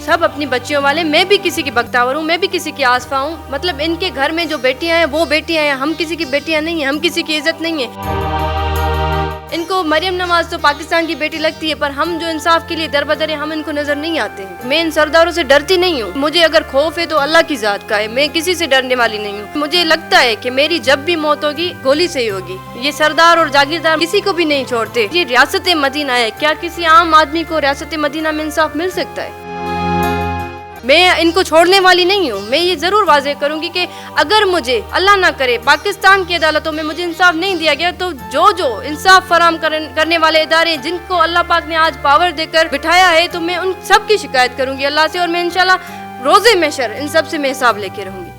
سب اپنی بچیوں والے. میں بھی کسی کی بختاور ہوں, میں بھی کسی کی آسفا ہوں. مطلب ان کے گھر میں جو بیٹیاں ہیں وہ بیٹیاں ہیں, ہم کسی کی بیٹیاں نہیں ہیں, ہم کسی کی عزت نہیں ہے. ان کو مریم نواز تو پاکستان کی بیٹی لگتی ہے, پر ہم جو انصاف کے لیے در بدر ہیں ہم ان کو نظر نہیں آتے ہیں. میں ان سرداروں سے ڈرتی نہیں ہوں. مجھے اگر خوف ہے تو اللہ کی ذات کا ہے, میں کسی سے ڈرنے والی نہیں ہوں. مجھے لگتا ہے کہ میری جب بھی موت ہوگی گولی سے ہی ہوگی. یہ سردار اور جاگیردار کسی کو بھی نہیں چھوڑتے. یہ ریاست مدینہ ہے, کیا کسی عام آدمی کو ریاست مدینہ میں انصاف مل سکتا ہے؟ میں ان کو چھوڑنے والی نہیں ہوں. میں یہ ضرور واضح کروں گی کہ اگر مجھے اللہ نہ کرے پاکستان کی عدالتوں میں مجھے انصاف نہیں دیا گیا تو جو انصاف فراہم کرنے والے ادارے جن کو اللہ پاک نے آج پاور دے کر بٹھایا ہے, تو میں ان سب کی شکایت کروں گی اللہ سے, اور میں انشاءاللہ روزے محشر ان سب سے میں حساب لے کے رہوں گی.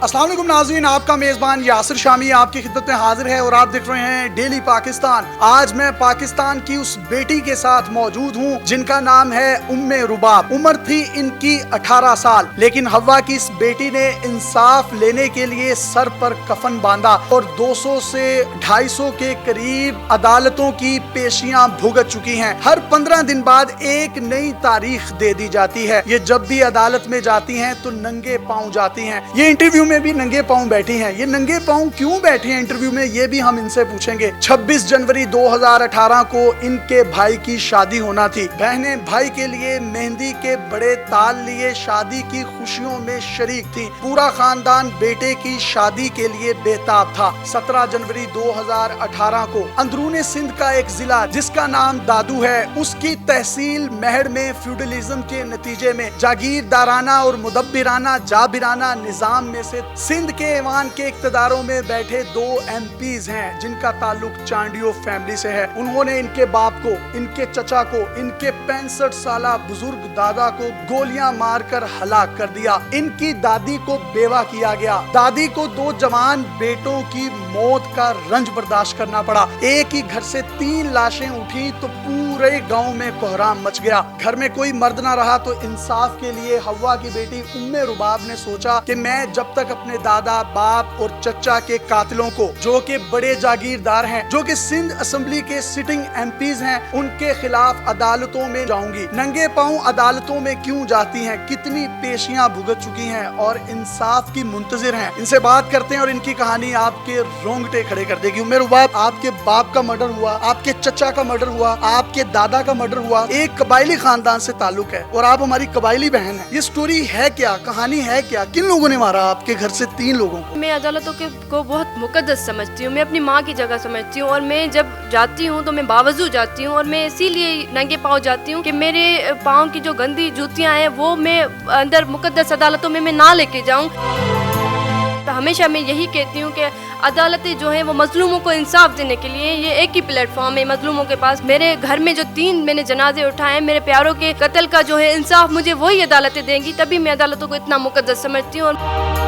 السلام علیکم ناظرین, آپ کا میزبان یاسر شامی آپ کی خدمت میں حاضر ہے اور آپ دیکھ رہے ہیں ڈیلی پاکستان. آج میں پاکستان کی اس بیٹی کے ساتھ موجود ہوں جن کا نام ہے رباب. عمر تھی ان کی 18 سال, لیکن ہوا کی اس بیٹی نے انصاف لینے کے لیے سر پر کفن باندھا اور 200 سے 250 کے قریب عدالتوں کی پیشیاں بھگت چکی ہیں. ہر 15 دن بعد ایک نئی تاریخ دے دی جاتی ہے. یہ جب بھی عدالت میں جاتی ہیں تو ننگے پاؤں جاتی ہیں. یہ انٹرویو میں بھی ننگے پاؤں بیٹھی ہیں. یہ ننگے پاؤں کیوں بیٹھی ہیں انٹرویو میں, یہ بھی ہم ان سے پوچھیں گے. 26 جنوری 2018 کو ان کے بھائی کی شادی ہونا تھی. بہنیں بھائی کے لیے مہندی کے بڑے تال لیے شادی کی خوشیوں میں شریک تھی. پورا خاندان بیٹے کی شادی کے لیے بےتاب تھا. 17 جنوری 2018 کو اندرون سندھ کا ایک ضلع جس کا نام دادو ہے, اس کی تحصیل مہڑ میں فیوڈلزم کے نتیجے میں جاگیردارانہ اور مدبرانہ جابرانہ نظام میں سے سندھ کے ایوان کے اقتداروں میں بیٹھے 2 ایم پیز ہیں جن کا تعلق چانڈیو فیملی سے ہے. انہوں نے ان کے باپ کو, ان کے چچا کو, ان کے 65 سالہ بزرگ دادا کو گولیاں مار کر ہلاک کر دیا. ان کی دادی کو بیوہ کیا گیا. دادی کو 2 جوان بیٹوں کی موت کا رنج برداشت کرنا پڑا. ایک ہی گھر سے 3 لاشیں اٹھی تو پورے گاؤں میں کوہرام مچ گیا. گھر میں کوئی مرد نہ رہا تو انصاف کے لیے ہوا کی بیٹی رباب نے سوچا کہ میں جب تک اپنے دادا, باپ اور چچا کے قاتلوں کو, جو کہ بڑے جاگیردار ہیں, جو کہ سندھ اسمبلی کے سٹنگ ایم پیز ہیں, ان کے خلاف عدالتوں میں جاؤں گی. ننگے پاؤں عدالتوں میں کیوں جاتی ہیں, کتنی پیشیاں بھگت چکی ہیں اور انصاف کی منتظر ہیں. ان سے بات کرتے ہیں اور ان کی کہانی آپ کے رونگٹے کھڑے کر دے گی. رباب, آپ کے باپ کا مرڈر ہوا, آپ کے چچا کا مرڈر ہوا, آپ کے دادا کا مرڈر ہوا, ایک قبائلی خاندان سے تعلق ہے اور آپ ہماری قبائلی بہن ہیں. یہ سٹوری ہے کیا, کہانی ہے کیا, کن لوگوں نے مارا آپ کے گھر سے 3 لوگوں کو؟ میں عدالتوں کو بہت مقدس سمجھتی ہوں. میں اپنی ماں کی جگہ سمجھتی ہوں, اور میں جب جاتی ہوں تو میں باوضو جاتی ہوں, اور میں اسی لیے ننگے پاؤں جاتی ہوں کہ میرے پاؤں کی جو گندی جوتیاں ہیں وہ میں اندر مقدس عدالتوں میں نہ لے کے جاؤں. ہمیشہ میں یہی کہتی ہوں کہ عدالتیں جو ہیں وہ مظلوموں کو انصاف دینے کے لیے یہ ایک ہی پلیٹ فارم ہے مظلوموں کے پاس. میرے گھر میں جو 3 میں نے جنازے اٹھائے ہیں, میرے پیاروں کے قتل کا جو ہے انصاف مجھے وہی عدالتیں دیں گی, تبھی میں عدالتوں کو اتنا مقدس سمجھتی ہوں.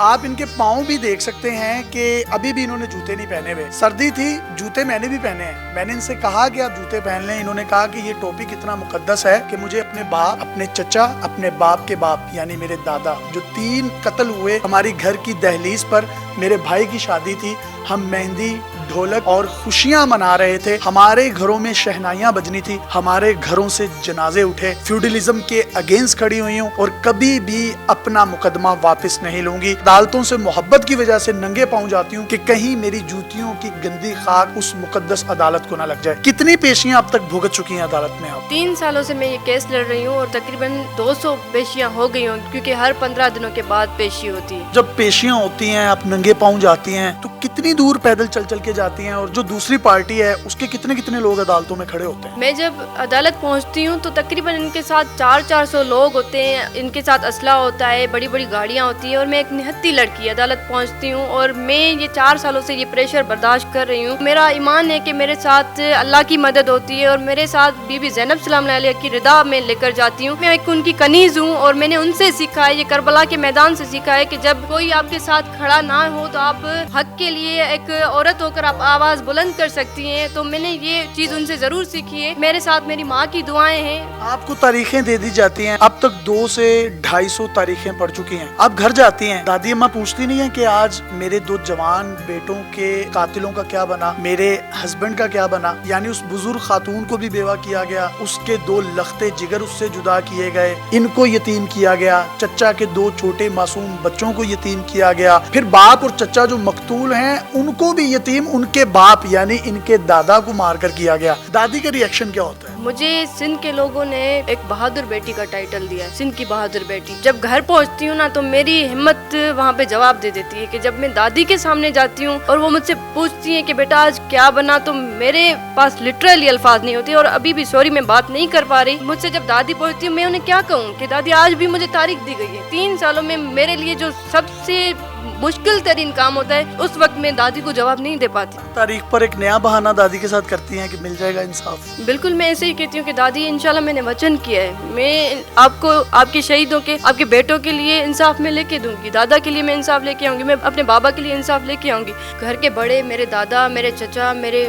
آپ ان کے پاؤں بھی دیکھ سکتے ہیں کہ ابھی بھی انہوں نے جوتے نہیں پہنے ہوئے. سردی تھی, جوتے میں نے بھی پہنے ہیں. میں نے ان سے کہا کہ آپ جوتے پہن لیں. انہوں نے کہا کہ یہ ٹوپی کتنا مقدس ہے کہ مجھے اپنے باپ, اپنے چچا, اپنے باپ کے باپ یعنی میرے دادا, جو 3 قتل ہوئے, ہماری گھر کی دہلیز پر میرے بھائی کی شادی تھی, ہم مہندی, ڈھولک اور خوشیاں منا رہے تھے. ہمارے گھروں میں شہنائیاں بجنی تھی, ہمارے گھروں سے جنازے اٹھے. فیوڈلزم کے اگینسٹ کھڑی ہوئی ہوں اور کبھی بھی اپنا مقدمہ واپس نہیں لوں گی. عدالتوں سے محبت کی وجہ سے ننگے پاؤں جاتی ہوں کہ کہیں میری جوتیوں کی گندی خاک اس مقدس عدالت کو نہ لگ جائے. کتنی پیشیاں اب تک بھگت چکی ہیں عدالت میں؟ آپ 3 سالوں سے میں یہ کیس لڑ رہی ہوں اور تقریباً 200 پیشیاں ہو گئی ہوں, کیونکہ ہر 15 دنوں کے بعد پیشی ہوتی ہے. جب پیشیاں ہوتی ہیں, آپ ننگے پاؤں جاتی ہیں, تو کتنی دور پیدل چل چل کے جاتی ہیں, اور جو دوسری پارٹی ہے اس کے کتنے لوگ عدالتوں میں کھڑے ہوتے ہیں؟ میں جب عدالت پہنچتی ہوں تو تقریباً ان کے ساتھ 400 لوگ ہوتے ہیں, ان کے ساتھ اسلحہ ہوتا ہے, بڑی بڑی گاڑیاں ہوتی ہیں, اور میں ایک نہتی لڑکی عدالت پہنچتی ہوں اور میں یہ 4 سالوں سے یہ پریشر برداشت کر رہی ہوں. میرا ایمان ہے کہ میرے ساتھ اللہ کی مدد ہوتی ہے, اور میرے ساتھ بی بی زینب سلام اللہ علیہ کی رضا میں لے کر جاتی ہوں. میں ایک ان کی کنیز ہوں اور میں نے ان سے سیکھا ہے, یہ کربلا کے میدان سے سیکھا ہے کہ جب کوئی آپ کے ساتھ کھڑا نہ ہو تو آپ حق کے لیے ایک عورت ہو کر आप आवाज़ बुलंद कर सकती हैं, तो मैंने ये चीज़ उनसे ज़रूर सीखी है। मेरे साथ मेरी माँ की दुआएं हैं। आपको तारीखें दे दी जाती हैं, अब तक 200 से 250 तारीखें पड़ चुकी हैं। आप घर जाती हैं, दादी अम्मा पूछती नहीं है कि आज मेरे 2 जवान बेटों के कातिलों का क्या बना, मेरे हस्बैंड का क्या बना? यानी उस बुजुर्ग खातून को भी बेवा किया गया, उसके 2 लखते जिगर उससे जुदा किए गए, इनको यतीम किया गया, चचा के 2 छोटे मासूम बच्चों को यतीम किया गया, फिर बाप और चचा जो मकतूल हैं उनको भी यतीम उनके बाप यानी इनके दादा को मारकर किया गया। दादी का रिएक्शन क्या होता है? मुझे सिंध के लोगों ने एक बहादुर बेटी का टाइटल दिया है, सिंध की बहादुर बेटी। जब घर पहुंचती हूँ ना तो मेरी हिम्मत वहाँ पे जवाब दे देती है कि जब मैं दादी के सामने जाती हूँ और वो मुझसे पूछती है कि बेटा आज क्या बना, तो मेरे पास लिटरली अल्फाज नहीं होती और अभी भी सॉरी मैं बात नहीं कर पा रही। मुझसे जब दादी पूछती है मैं उन्हें क्या कहूँ कि दादी आज भी मुझे तारीख दी गई है। 3 सालों में मेरे लिए जो सबसे मुश्किल तरीन काम होता है उस वक्त मैं दादी को जवाब नहीं दे पाती। तारीख पर एक नया बहाना दादी के साथ करती हैं कि मिल जाएगा इंसाफ। बिल्कुल मैं ऐसे ही कहती हूँ कि दादी इंशाल्लाह मैंने वचन किया है, मैं आपको आपके शहीदों के आपके बेटों के लिए इंसाफ में लेके दूंगी, दादा के लिए मैं इंसाफ लेके आऊंगी, मैं अपने बाबा के लिए इंसाफ लेके आऊंगी। घर के बड़े मेरे दादा मेरे चचा मेरे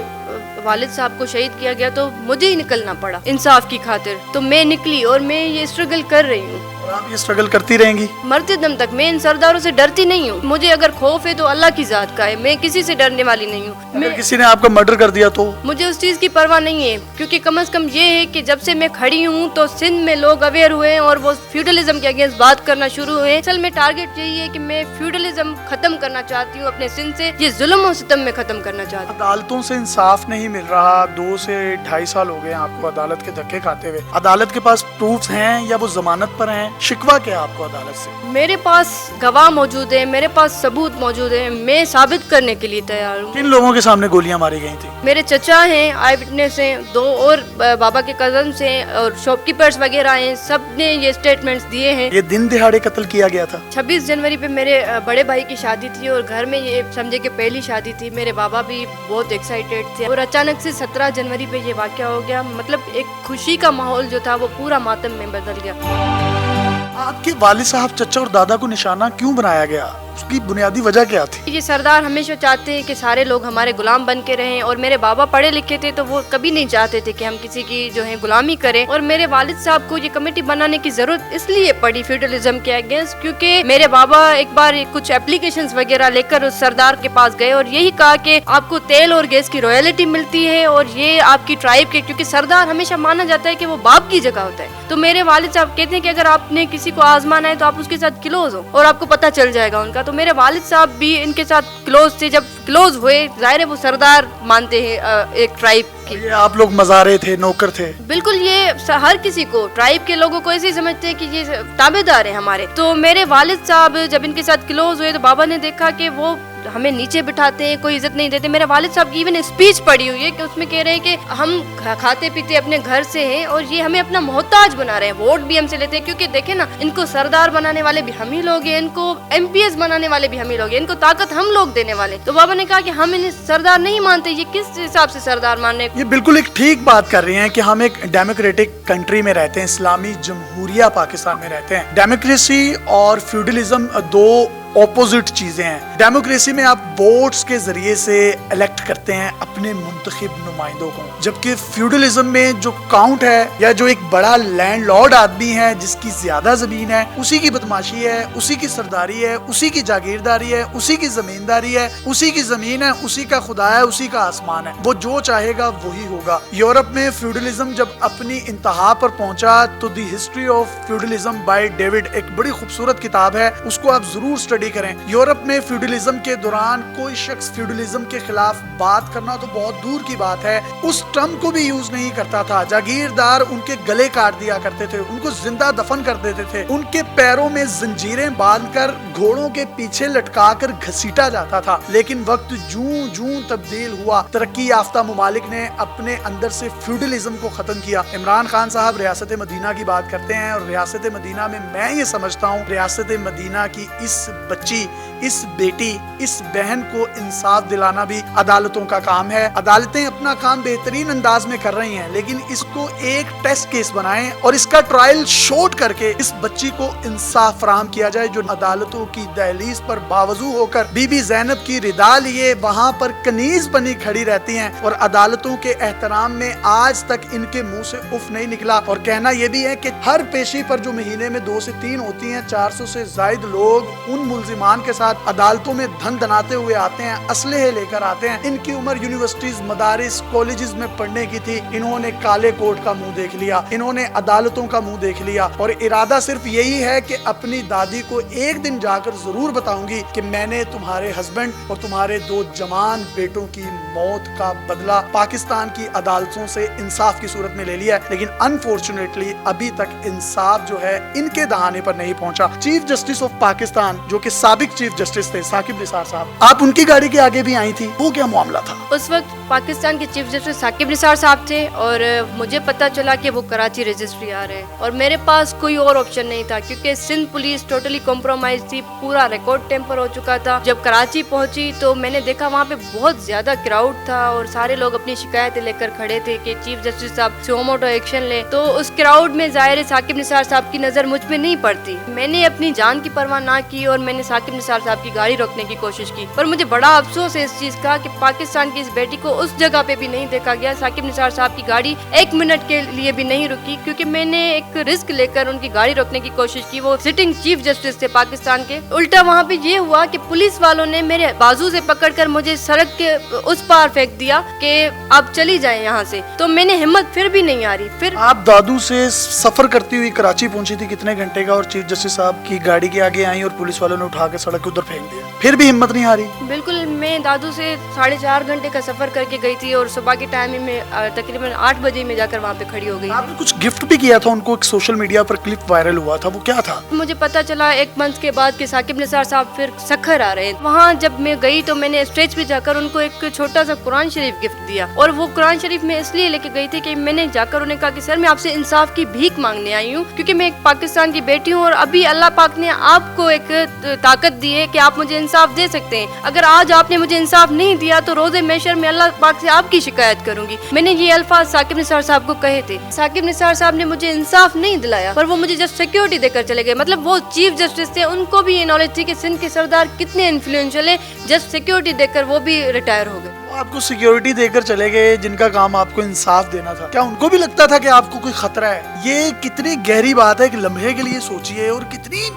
वालिद साहब को शहीद किया गया तो मुझे ही निकलना पड़ा इंसाफ की खातिर, तो मैं निकली और मैं ये स्ट्रगल कर रही हूँ। और आप ये स्ट्रगल करती रहेंगी मरते दम तक। मैं इन सरदारों से डरती नहीं हूँ, मुझे अगर खौफ है तो अल्लाह की जात का है, मैं किसी से डरने वाली नहीं हूँ। अगर किसी ने आपका मर्डर कर दिया तो मुझे उस चीज़ की परवाह नहीं है, क्योंकि कम से कम ये है कि जब से मैं खड़ी हूँ तो सिंध में लोग अवेयर हुए हैं और वो फ्यूडलिज्म के अगेंस्ट बात करना शुरू हुए। असल में टारगेट यही है कि मैं फ्यूडलिज्म खत्म करना चाहती हूँ अपने सिंध से, ये जुल्म और सितम में खत्म करना चाहती हूँ। अदालतों से इंसाफ नहीं मिल रहा, 2 से 2.5 साल हो गए आपको अदालत के धक्के खाते हुए। अदालत के पास प्रूफ्स हैं या वो जमानत पर हैं? शिकवा क्या है आपको अदालत से? मेरे पास गवाह मौजूद है, मेरे पास सबूत मौजूद है, मैं साबित करने के लिए तैयार हूँ। किन लोगों के सामने गोलियां मारी गई थी? मेरे चचा हैं, आई विटनेस हैं, 2 और बाबा के कजन्स हैं और शॉपकीपर्स वगैरह हैं, सब ने ये स्टेटमेंट्स दिए हैं। ये दिन दिहाड़े कत्ल किया गया था। 26 जनवरी पे मेरे बड़े भाई की शादी थी और घर में ये समझे कि पहली शादी थी। मेरे बाबा भी बहुत एक्साइटेड थे और अचानक से 17 जनवरी पे ये वाकया हो गया। मतलब एक खुशी का माहौल जो था वो पूरा मातम में बदल गया। आपके वालिद साहब चचा और दादा को निशाना क्यों बनाया गया? उसकी बुनियादी वजह क्या थी? ये सरदार हमेशा चाहते हैं कि सारे लोग हमारे गुलाम बन के रहें और मेरे बाबा पढ़े लिखे थे तो वो कभी नहीं चाहते थे कि हम किसी की जो है गुलामी करें। और मेरे वालिद साहब को ये कमेटी बनाने की जरूरत इसलिए पड़ी फ्यूडलिज्म के अगेंस्ट, क्योंकि मेरे बाबा एक बार कुछ एप्लीकेशंस वगैरह लेकर उस सरदार के पास गए और यही कहा कि आपको तेल और गैस की रॉयल्टी मिलती है और ये आपकी ट्राइब के, क्योंकि सरदार हमेशा माना जाता है कि वो बाप की जगह होता है। तो मेरे वालिद साहब कहते हैं कि अगर आपने किसी को आजमाना है तो आप उसके साथ क्लोज हो और आपको पता चल जाएगा उनका। तो मेरे वालिद साहब भी इनके साथ क्लोज थे। जब क्लोज हुए जाहिर है वो सरदार मानते हैं एक ट्राइब की। ये आप लोग मज़ारे थे, नौकर थे? बिल्कुल, ये हर किसी को ट्राइब के लोगों को ऐसे ही समझते हैं कि ये ताबेदार है हमारे। तो मेरे वालिद साहब जब इनके साथ क्लोज हुए तो बाबा ने देखा कि वो हमें नीचे बिठाते हैं, कोई इज्जत नहीं देते। मेरे वालिद साहब की इवन स्पीच पड़ी हुई है कि उसमें कह रहे हैं कि हम खाते पीते अपने घर से हैं और ये हमें अपना मोहताज बना रहे हैं, वोट भी हमसे लेते हैं। क्योंकि देखे ना, इनको सरदार बनाने वाले भी हम ही लोग हैं, इनको MPS बनाने वाले भी हम ही लोग हैं, इनको ताकत हम लोग देने वाले। तो बाबा ने कहा कि हम इन्हें सरदार नहीं मानते, ये किस हिसाब से सरदार मानने। ये बिल्कुल एक ठीक बात कर रही हैं कि हम एक डेमोक्रेटिक कंट्री में रहते हैं, इस्लामी जमहूरिया पाकिस्तान में रहते हैं। डेमोक्रेसी और फ्यूडलिज्म 2 ऑपोजिट चीजें हैं। डेमोक्रेसी में आप वोट्स के जरिए से इलेक्ट करते हैं अपने मुंतखब नुमाइंदों को, जबकि फ्यूडलिज्म में जो काउंट है या जो एक बड़ा लैंडलॉर्ड आदमी है जिसकी ज्यादा जमीन है, उसी की बदमाशी है, उसी की सरदारी है, उसी की जागीरदारी है, उसी की जमींदारी है, उसी की जमीन है, उसी का खुदा है, उसी का आसमान है, वो जो चाहेगा वही होगा। यूरोप में फ्यूडलिज्म जब अपनी इंतहा पर पहुंचा तो the history of feudalism by David, एक बड़ी खूबसूरत किताब है, उसको आप जरूर स्टडी करें। यूरोप में फ्यूडलिज्म के दौरान कोई शख्स फ्यूडलिज्म के खिलाफ बात करना तो बहुत दूर की बात है, उस टर्म को भी यूज नहीं करता था। जागीरदार उनके गले काट दिया करते थे, उनको जिंदा दफन कर देते थे, उनके पैरों में जंजीरें बांधकर घोड़ों के पीछे लटकाकर घसीटा जाता था। लेकिन वक्त जूं जूं तब्दील हुआ, तरक्की याफ्ता मुमालिक ने अपने अंदर से फ्यूडलिज्म को खत्म किया। इमरान खान साहब रियासत मदीना की बात करते हैं और रियासत मदीना में मैं ये समझता हूँ रियासत मदीना की इस बच्ची, इस बेटी, इस बहन को इंसाफ दिलाना भी अदालतों का काम है। अदालतें अपना काम बेहतरीन अंदाज में कर रही हैं, लेकिन इसको एक टेस्ट केस बनाएं और इसका ट्रायल शॉर्ट करके इस बच्ची को इंसाफ फराहम किया जाए, जो अदालतों की दहलीज पर बावजू होकर बीबी ज़ैनब की रिदा लिए वहां पर कनीज बनी खड़ी रहती हैं और अदालतों के एहतराम में आज तक इनके मुंह से उफ नहीं निकला। और कहना यह भी है कि हर पेशी पर जो महीने में 2 से 3 होती हैं, 400 से जायद लोग उन मुल्जिमान के साथ अदालतों में धन दनाते हुए आते हैं, असलहे लेकर आते हैं। इनकी उम्र यूनिवर्सिटीज, मदारिस, कॉलेजेस में पढ़ने की थी। इन्होंने काले कोट का मुंह देख लिया, इन्होंने अदालतों का मुंह देख लिया और इरादा सिर्फ यही है कि अपनी दादी को एक दिन जाकर जरूर बताऊंगी कि मैंने तुम्हारे हस्बैंड और तुम्हारे 2 जवान बेटों की मौत का बदला पाकिस्तान की अदालतों से इंसाफ की सूरत में ले लिया है। लेकिन अनफॉर्चुनेटली अभी तक इंसाफ जो है इनके दहाने पर नहीं पहुंचा। चीफ जस्टिस ऑफ पाकिस्तान, जो कि साबिक चीफ जस्टिस थे साकिब निसार साहब, आप उनकी गाड़ी के आगे भी आई थी, वो क्या मामला था? उस वक्त पाकिस्तान के चीफ जस्टिस साकिब निसार साहब थे और मुझे पता चला कि वो कराची रजिस्ट्री आ रहे हैं और मेरे पास कोई और ऑप्शन नहीं था, क्योंकि सिंध पुलिस टोटली कॉम्प्रोमाइज थी, पूरा रिकॉर्ड टेम्पर हो चुका था। जब कराची पहुंची तो मैंने देखा वहाँ पे बहुत ज्यादा क्राउड था और सारे लोग अपनी शिकायतें लेकर खड़े थे कि चीफ जस्टिस साहब सुमोटो एक्शन ले। तो उस क्राउड में ज़ाहिर साकिब निसार साहब की नज़र मुझ पे नहीं पड़ती। मैंने अपनी जान की परवाह ना की और मैंने साकिब निसार साहब की गाड़ी रोकने की कोशिश की, पर मुझे बड़ा अफसोस है इस चीज़ का कि पाकिस्तान की इस बेटी को उस जगह पे भी नहीं देखा गया। साकिब निसार साहब की गाड़ी 1 मिनट के लिए भी नहीं रुकी, क्योंकि मैंने एक रिस्क लेकर उनकी गाड़ी रोकने की कोशिश की। वो सिटिंग चीफ जस्टिस थे पाकिस्तान के। उल्टा वहाँ पे ये हुआ कि पुलिस वालों ने मेरे बाजू से पकड़कर मुझे सड़क के उस पार फेंक दिया कि आप चली जाएं यहाँ से। तो मैंने हिम्मत फिर भी नहीं आ रही। फिर आप दादू से सफर करती हुई कराची पहुंची थी कितने घंटे का, और चीफ जस्टिस साहब की गाड़ी के आगे आई और पुलिस वालों ने उठा के सड़क के उधर फेंक दिया, फिर भी हिम्मत नहीं आ रही? बिल्कुल, मैं दादू से 4.5 घंटे का सफर करके गई थी और सुबह के टाइम में तकरीबन 8 बजे में जाकर वहाँ पे खड़ी हो गई। आपने कुछ गिफ्ट भी किया था उनको, एक सोशल मीडिया पर क्लिप वायरल हुआ था, वो क्या था? मुझे पता चला 1 मंथ के बाद कि साकिब निसार साहब फिर सखर आ रहे हैं। वहाँ जब मैं गई तो मैंने स्टेज पे जाकर उनको एक छोटा सा कुरान शरीफ गिफ्ट दिया, और वो कुरान शरीफ में इसलिए लेके गई थी कि मैंने जाकर उन्हें कहा कि सर मैं आपसे इंसाफ की भीख मांगने आई हूँ, क्योंकि मैं एक पाकिस्तान की बेटी हूँ और अभी अल्लाह पाक ने आपको एक ताकत दी है कि आप मुझे इंसाफ दे सकते हैं। अगर आज आपने मुझे इंसाफ नहीं दिया तो रोज़े महशर में अल्लाह पाक से आपकी शिकायत करूंगी। मैंने ये अल्फाज साकिब निसार साहब को कहे थे। साकिब निसार साहब ने मुझे इंसाफ नहीं दिलाया, पर वो मुझे जस्ट सिक्योरिटी देकर चले गए। मतलब वो चीफ जस्टिस थे, उनको भी ये नॉलेज थी कि सिंध के सरदार कितने इन्फ्लुएंशियल है, जस्ट सिक्योरिटी देकर वो भी रिटायर हो गए। आपको सिक्योरिटी देकर चले गए जिनका काम आपको इंसाफ देना था। क्या उनको भी लगता था कि आपको कोई खतरा है? ये कितनी गहरी बात है, एक लम्हे के लिए सोचिए, और कितनी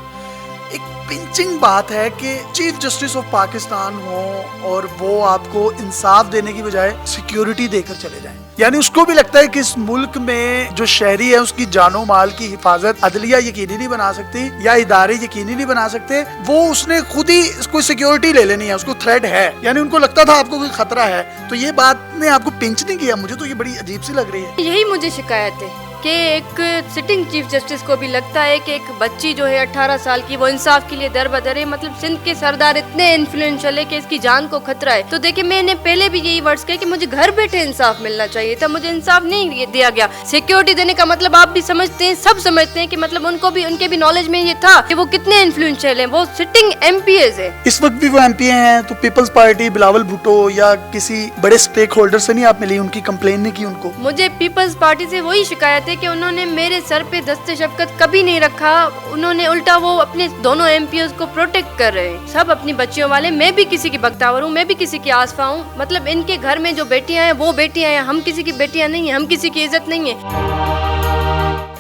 एक पिंचिंग बात है कि चीफ जस्टिस ऑफ पाकिस्तान हो और वो आपको इंसाफ देने की बजाय सिक्योरिटी देकर चले जाएं। यानी उसको भी लगता है कि इस मुल्क में जो शहरी है उसकी जानो माल की हिफाजत अदलिया यकीनी नहीं बना सकती या इदारे यकीनी नहीं बना सकते, वो उसने खुद ही कोई सिक्योरिटी ले लेनी है, उसको थ्रेट है। यानी उनको लगता था आपको कोई खतरा है। तो ये बात ने आपको पिंच नहीं किया? मुझे तो ये बड़ी अजीब सी लग रही है। यही मुझे शिकायत है कि एक सिटिंग चीफ जस्टिस को भी लगता है कि एक बच्ची जो है 18 साल की, वो इंसाफ के लिए दर बदर है। मतलब सिंध के सरदार इतने इन्फ्लुएंशियल है कि इसकी जान को खतरा है। तो देखिए, मैंने पहले भी यही वर्ड्स कहे कि मुझे घर बैठे इंसाफ मिलना चाहिए था, मुझे इंसाफ नहीं दिया गया। सिक्योरिटी देने का मतलब आप भी समझते हैं, सब समझते हैं कि मतलब उनको भी, उनके भी नॉलेज में ये था कि वो कितने इन्फ्लुएंशियल है। वो सिटिंग MPs है, इस वक्त भी वो MP हैं। तो पीपल्स पार्टी, बिलावल भुट्टो या किसी बड़े स्टेक होल्डर से नहीं आप मिली, उनकी कंप्लेन नहीं की उनको? मुझे पीपल्स पार्टी से वही शिकायत है कि उन्होंने मेरे सर पे दस्ते शफकत कभी नहीं रखा। उन्होंने उल्टा वो अपने दोनों MPs को प्रोटेक्ट कर रहे हैं, सब अपनी बच्चियों वाले। मैं भी किसी की बख्तावर हूँ, मैं भी किसी की आसफा हूँ। मतलब इनके घर में जो बेटियां हैं वो बेटियां हैं, हम किसी की बेटियां नहीं है, हम किसी की इज्जत नहीं है।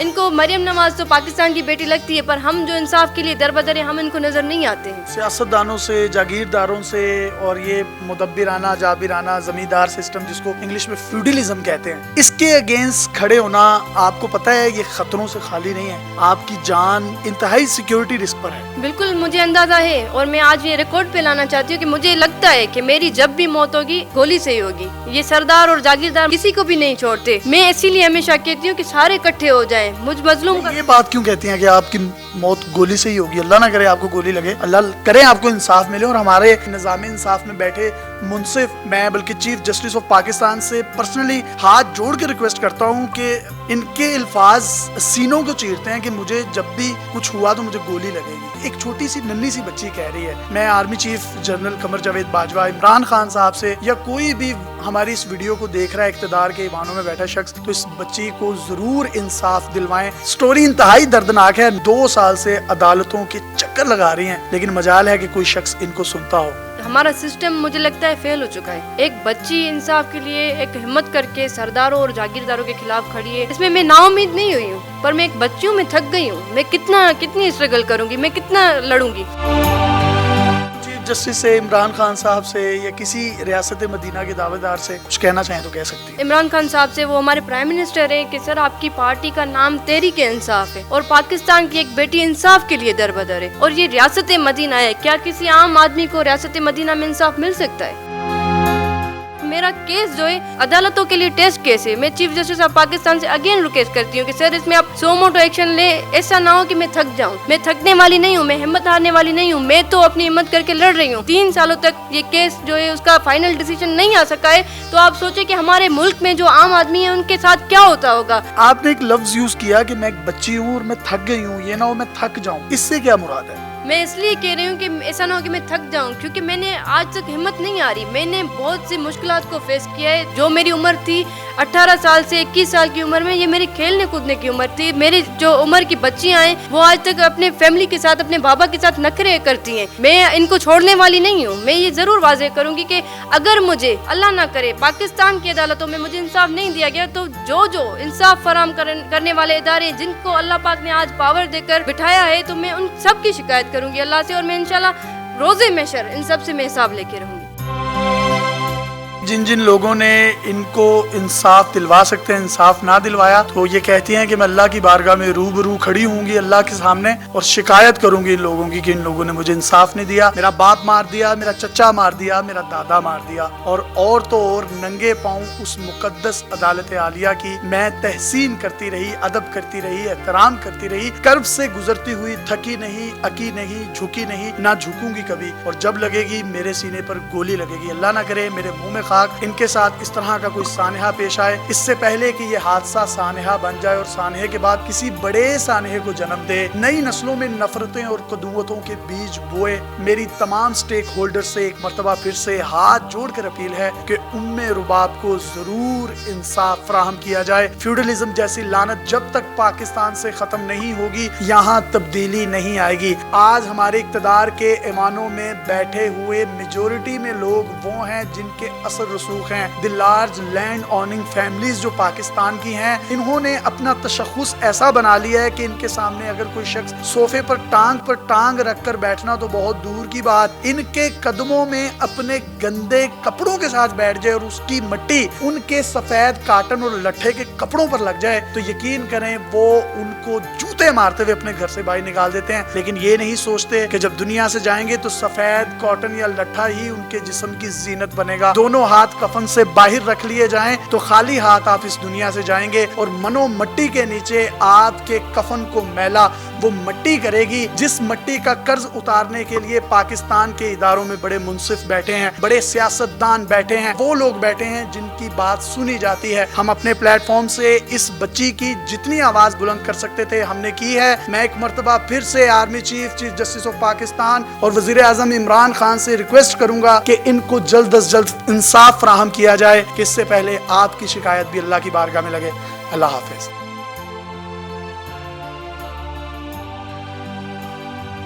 इनको मरियम नवाज तो पाकिस्तान की बेटी लगती है, पर हम जो इंसाफ के लिए दरबदर हैं, हम इनको नजर नहीं आते हैं। सियासतदानों से, जागीरदारों से, और ये मुदब्बिराना, जाबिराना, जमींदार सिस्टम जिसको इंग्लिश में फ्यूडलिज्म कहते हैं, इसके अगेंस्ट खड़े होना, आपको पता है ये खतरों से खाली नहीं है। आपकी जान इंतहाई सिक्योरिटी रिस्क पर है। बिल्कुल मुझे अंदाजा है, और मैं आज ये रिकॉर्ड पे लाना चाहती हूँ कि मुझे लगता है कि मेरी जब भी मौत होगी गोली से ही होगी। ये सरदार और जागीरदार किसी को भी नहीं छोड़ते। मैं इसीलिए हमेशा कहती हूँ कि सारे इकट्ठे हो जाएं, मुझ मजलूम का। ये बात क्यों कहती हैं कि आपकी मौत गोली से ही होगी? अल्लाह ना करे आपको गोली लगे, अल्लाह करे आपको इंसाफ मिले और हमारे निज़ाम इंसाफ में बैठे मुनसिफ, मैं बल्कि चीफ जस्टिस ऑफ पाकिस्तान से पर्सनली हाथ जोड़ के रिक्वेस्ट करता हूँ कि इनके अल्फाज सीनों को चीरते हैं कि मुझे जब भी कुछ हुआ तो मुझे गोली लगेगी। एक छोटी सी नन्ही सी बच्ची कह रही है। मैं army chief general Qamar Javed Bajwa, Imran Khan साहब से या कोई भी हमारी इस वीडियो को देख रहा है इक़्तिदार के ईवानों में बैठा शख्स, तो इस बच्ची को जरूर इंसाफ दिलवाएं। स्टोरी इंतहाई दर्दनाक है। 2 साल से अदालतों के चक्कर लगा रही हैं, लेकिन मजाल है कि कोई शख्स इनको सुनता हो। हमारा सिस्टम मुझे लगता है फेल हो चुका है। एक बच्ची इंसाफ के लिए एक हिम्मत करके सरदारों और जागीरदारों के खिलाफ खड़ी है। इसमें मैं नाउम्मीद नहीं हुई हूँ, पर मैं एक बच्ची हूँ, मैं थक गई हूँ। मैं कितनी स्ट्रगल करूंगी, मैं कितना लड़ूंगी। चीफ जस्टिस से, इमरान खान साहब से या किसी रियासत मदीना के दावेदार से कुछ कहना चाहें तो कह सकती हैं। इमरान खान साहब से, वो हमारे प्राइम मिनिस्टर हैं, कि सर आपकी पार्टी का नाम तहरीक इंसाफ है और पाकिस्तान की एक बेटी इंसाफ के लिए दरबदर है, और ये रियासत मदीना है। क्या किसी आम आदमी को रियासत मदीना में इंसाफ मिल सकता है? मेरा केस जो है अदालतों के लिए टेस्ट केस है। मैं चीफ जस्टिस ऑफ पाकिस्तान से अगेन रिक्वेस्ट करती हूँ कि सर इसमें आप सो मोटो एक्शन ले। ऐसा ना हो कि मैं थक जाऊँ। मैं थकने वाली नहीं हूँ, मैं हिम्मत हारने वाली नहीं हूँ। मैं तो अपनी हिम्मत करके लड़ रही हूँ। 3 सालों तक ये केस जो है उसका फाइनल डिसीजन नहीं आ सका है, तो आप सोचे कि हमारे मुल्क में जो आम आदमी है उनके साथ क्या होता होगा। आपने एक लफ्ज यूज किया कि मैं एक बच्ची हूँ और मैं थक गई हूँ, ये ना हो मैं थक जाऊँ, इससे क्या मुराद है? मैं इसलिए कह रही हूँ कि ऐसा ना हो कि मैं थक जाऊँ, क्योंकि मैंने आज तक हिम्मत नहीं आ रही। मैंने बहुत सी मुश्किलात को फेस किया है। जो मेरी उम्र थी 18 साल से 21 साल की उम्र में, ये मेरी खेलने कूदने की उम्र थी। मेरी जो उम्र की बच्चियाँ हैं वो आज तक अपने फैमिली के साथ, अपने बाबा के साथ नखरे करती हैं। मैं इनको छोड़ने वाली नहीं हूँ। मैं ये ज़रूर वाज़ेह करूँगी कि अगर मुझे अल्लाह ना करे पाकिस्तान की अदालतों में मुझे इंसाफ नहीं दिया गया, तो जो इंसाफ फराहम करने वाले इदारे जिनको अल्लाह पाक ने आज पावर देकर बिठाया है, तो मैं उन सब की शिकायत करूंगी अल्लाह से, और मैं इंशाल्लाह रोज़े महशर इन सब से मैं हिसाब लेके रहूंगी। जिन जिन लोगों ने इनको इंसाफ दिलवा सकते हैं इंसाफ ना दिलवाया, तो ये कहती हैं कि मैं अल्लाह की बारगाह में रूबरू खड़ी होंगी अल्लाह के सामने और शिकायत करूंगी इन लोगों की कि इन लोगों ने मुझे इंसाफ नहीं दिया। मेरा बाप मार दिया, मेरा चचा मार दिया, मेरा दादा मार दिया, और तो और नंगे पांव उस मुकद्दस अदालत आलिया की मैं तहसीन करती रही, अदब करती रही, एहतराम करती रही, कर्ब से गुजरती हुई, थकी नहीं, अकी नहीं, झुकी नहीं, ना झुकूंगी कभी। और जब लगेगी मेरे सीने पर गोली लगेगी, अल्लाह ना करे मेरे मुंह में इनके साथ इस तरह का कोई सानहा पेश आए, इससे पहले कि ये हादसा सानहा बन जाए और सानहे के बाद किसी बड़े सानहे को जन्म दे, नई नस्लों में नफरतें और कदूवतों के बीज बोए। मेरी तमाम स्टेक होल्डर से एक मर्तबा फिर से हाथ जोड़कर अपील है कि उम्मे रुबाब को जरूर इंसाफ फराहम किया जाए। फ्यूडलिज्म जैसी लानत जब तक पाकिस्तान से खत्म नहीं होगी, यहाँ तब्दीली नहीं आएगी। आज हमारे इक़्तिदार के ऐवानों में बैठे हुए मेजोरिटी में लोग वो हैं जिनके असर रसूख हैं। द लार्ज लैंड ऑनिंग फैमिलीज जो पाकिस्तान की हैं, इन्होंने अपना तशख़्ख़ुस ऐसा बना लिया है कि इनके सामने अगर कोई शख्स सोफे पर टांग रखकर बैठना तो बहुत दूर की बात, इनके कदमों में अपने गंदे कपड़ों के साथ बैठ जाए और उसकी मिट्टी उनके सफेद काटन और लट्ठे के कपड़ों पर लग जाए, तो यकीन करें वो उनको जूते मारते हुए अपने घर से बाहर निकाल देते हैं। लेकिन ये नहीं सोचते कि जब दुनिया से जाएंगे तो सफेद कॉटन या लट्ठा ही उनके जिस्म की जीनत बनेगा। दोनों हाथ कफन से बाहर रख लिए जाएं तो खाली हाथ आप इस दुनिया से जाएंगे, और मनो मट्टी के नीचे आपके कफन को मैला वो मट्टी करेगी जिस मट्टी का कर्ज उतारने के लिए पाकिस्तान के इदारों में बड़े मुनसिफ बैठे हैं, बड़े सियासतदान बैठे हैं, वो लोग बैठे हैं जिनकी बात सुनी जाती है। हम अपने प्लेटफॉर्म से इस बच्ची की जितनी आवाज बुलंद कर सकते थे हमने की है। मैं एक मर्तबा फिर से army chief justice of Pakistan और वजीर आजम इमरान खान से रिक्वेस्ट करूंगा कि इनको जल्द अज जल्द इंसाफ फराहम किया जाए, कि इससे पहले आपकी शिकायत भी अल्लाह की बारगाह में लगे। अल्लाह हाफिज।